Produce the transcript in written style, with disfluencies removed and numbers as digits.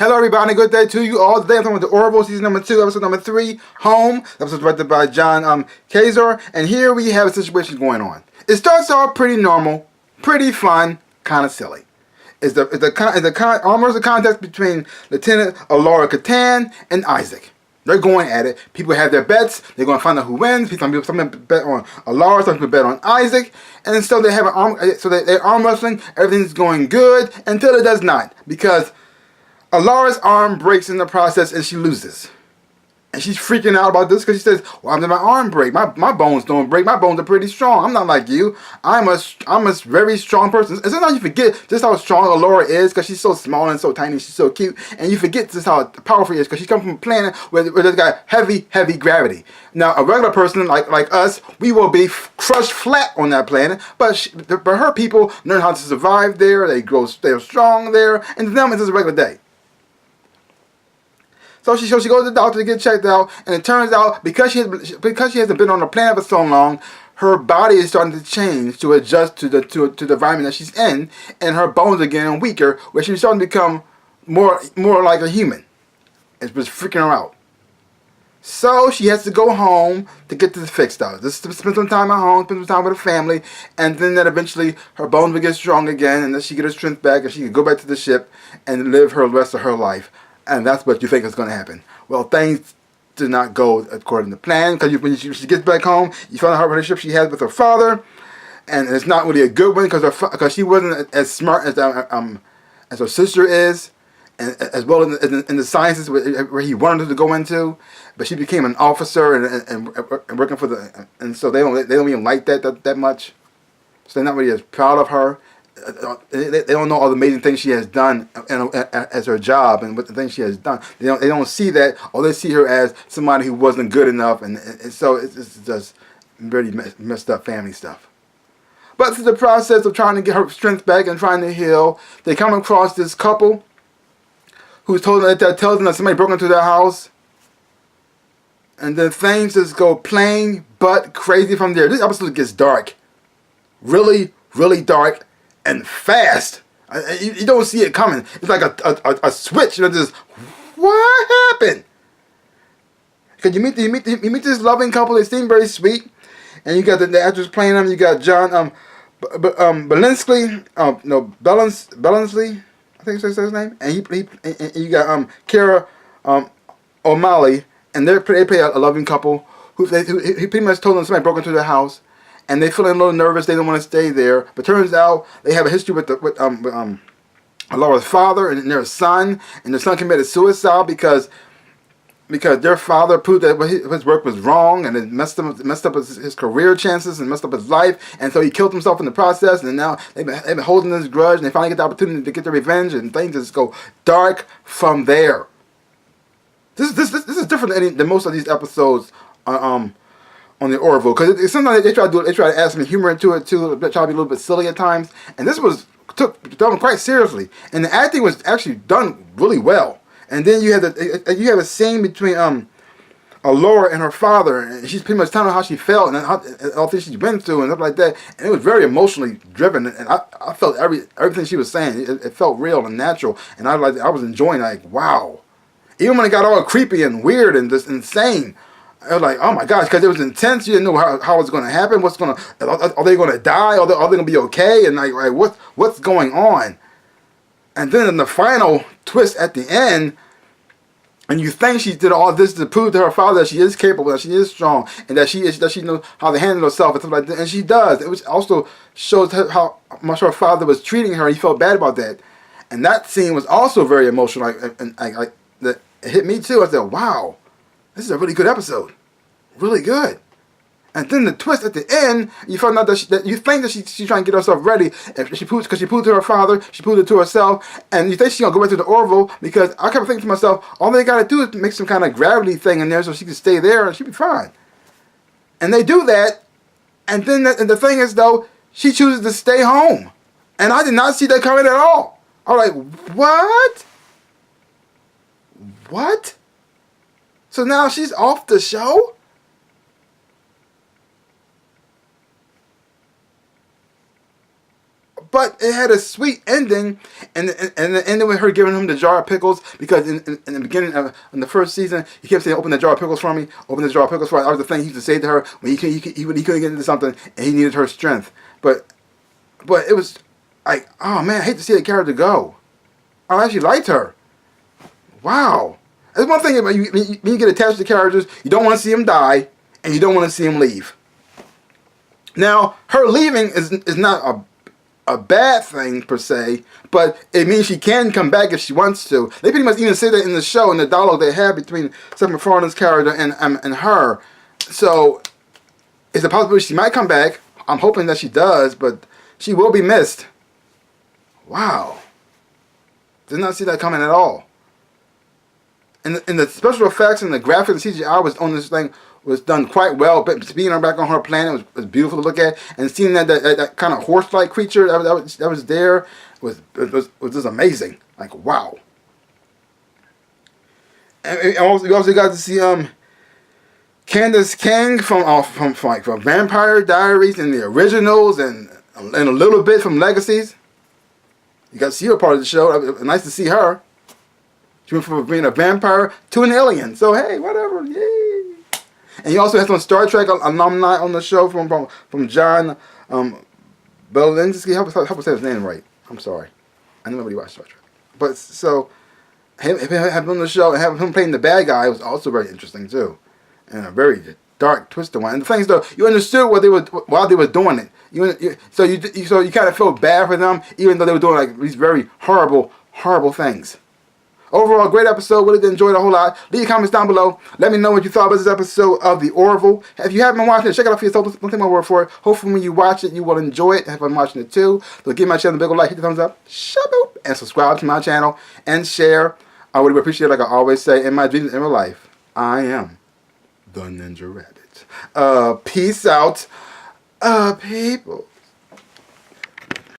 Hello everybody, good day to you all. Today I'm talking about the Orville, season number 2, episode number 3, Home. The episode directed by John Kazor, and here we have a situation going on. It starts off pretty normal, pretty fun, kind of silly. It's almost the context between Lieutenant Laura Catan and Isaac. They're going at it. People have their bets. They're going to find out who wins. Some people bet on Laura, some people bet on Isaac, and so they have they're arm wrestling. Everything's going good until it does not, because Alara's arm breaks in the process and she loses. And she's freaking out about this because she says, well, my arm break. My bones don't break. My bones are pretty strong. I'm not like you. I'm a very strong person. And sometimes you forget just how strong Alora is because she's so small and so tiny. She's so cute. And you forget just how powerful she is because she comes from a planet where there's got heavy gravity. Now, a regular person like us, we will be crushed flat on that planet. But her people learn how to survive there. They're strong there. And to them, it's just a regular day. So she goes to the doctor to get checked out, and it turns out because she hasn't been on the planet for so long, her body is starting to change to adjust to the environment that she's in, and her bones are getting weaker, where she's starting to become more like a human. It's just freaking her out. So she has to go home to get this fixed out. Just to spend some time at home, spend some time with her family, and then that eventually her bones will get strong again, and then she get her strength back, and she can go back to the ship and live her rest of her life. And that's what you think is going to happen. Well, things did not go according to plan, because when she gets back home, you find out her relationship she has with her father, and it's not really a good one because she wasn't as smart as her sister is, and as well in the sciences where he wanted her to go into. But she became an officer and working for and so they don't even like that much. So they're not really as proud of her. They don't know all the amazing things she has done as her job and what the things she has done. They don't see that, or they see her as somebody who wasn't good enough, and so it's just really messed up family stuff. But through the process of trying to get her strength back and trying to heal, they come across this couple who tells them that somebody broke into their house, and then things just go plain but crazy from there. This episode gets dark, really dark. And fast. You don't see it coming. It's like a switch. Just what happened? Because you meet this loving couple. They seem very sweet, and you got the actors playing them. You got John Billingsley. Billingsley. I think that's his name. And you got Kara O'Malley, and they play a loving couple who pretty much told them somebody broke into their house. And they feeling a little nervous. They don't want to stay there. But turns out they have a history with Laura's father and their son. And their son committed suicide because their father proved that his work was wrong, and it messed up his career chances and messed up his life. And so he killed himself in the process. And now they've been holding this grudge, and they finally get the opportunity to get their revenge, and things just go dark from there. This is different than most of these episodes. On the Orville, because sometimes they try to add some humor into it too, try to be a little bit silly at times, and this was done quite seriously, and the acting was actually done really well. And then you have a scene between Laura and her father, and she's pretty much telling her how she felt and all things she's been through and stuff like that, and it was very emotionally driven, and I felt everything she was saying. It felt real and natural, and I was enjoying, like, wow. Even when it got all creepy and weird and just insane, I was like, oh my gosh, because it was intense. You didn't know how it's going to happen. Are they going to die? Are they going to be okay? And like what's going on? And then in the final twist at the end, and you think she did all this to prove to her father that she is capable, that she is strong, and that she knows how to handle herself and stuff like that. And she does. It also shows how much her father was treating her. And he felt bad about that. And that scene was also very emotional. That it hit me too. I said, wow. This is a really good episode. Really good. And then the twist at the end, you find out that you think that she's trying to get herself ready. Because she proved it to her father, she proved it to herself, and you think she's going to go back to the Orville, because I kept thinking to myself, all they got to do is make some kind of gravity thing in there so she can stay there and she'll be fine. And they do that, and then the thing is, though, she chooses to stay home. And I did not see that coming at all. I was like, what? What? So now she's off the show? but it had a sweet ending, and the ending with her giving him the jar of pickles, because in the beginning of in the first season, he kept saying, "Open the jar of pickles for me, open the jar of pickles for me." That was the thing he used to say to her when he couldn't get into something and he needed her strength. But it was like, oh man, I hate to see the character go. I actually liked her. Wow. That's one thing about you, when you get attached to characters, you don't want to see them die, and you don't want to see them leave. Now, her leaving is not a bad thing per se, but it means she can come back if she wants to. They pretty much even say that in the show, in the dialogue they have between Seth MacFarlane's character and her. So, it's a possibility she might come back. I'm hoping that she does, but she will be missed. Wow. Did not see that coming at all. And the special effects and the graphics and CGI was on this thing was done quite well. But seeing her back on her planet was beautiful to look at, and seeing that kind of horse-like creature that was there was just amazing. Like, wow. And also, we also got to see Candace King from Vampire Diaries and the originals, and a little bit from Legacies. You got to see her part of the show. Nice to see her. She went from being a vampire to an alien. So hey, whatever, yay! And you also have some Star Trek alumni on the show from John Belinsky. Help us say his name right. I'm sorry, I know nobody watched Star Trek, but so having him on the show and having him playing the bad guy was also very interesting too, and a very dark, twisted one. And the thing is, though, you understood what they were while they were doing it. So you kind of felt bad for them, even though they were doing like these very horrible things. Overall, great episode. Really enjoyed it a whole lot. Leave your comments down below. Let me know what you thought about this episode of the Orville. If you haven't been watching it, check it out for yourself. Don't take my word for it. Hopefully, when you watch it, you will enjoy it. Have fun watching it too. So give my channel a big old like, hit the thumbs up, shaboop, and subscribe to my channel and share. I would appreciate it, like I always say in my dreams and in real life. I am the Ninja Rabbit. Peace out, people.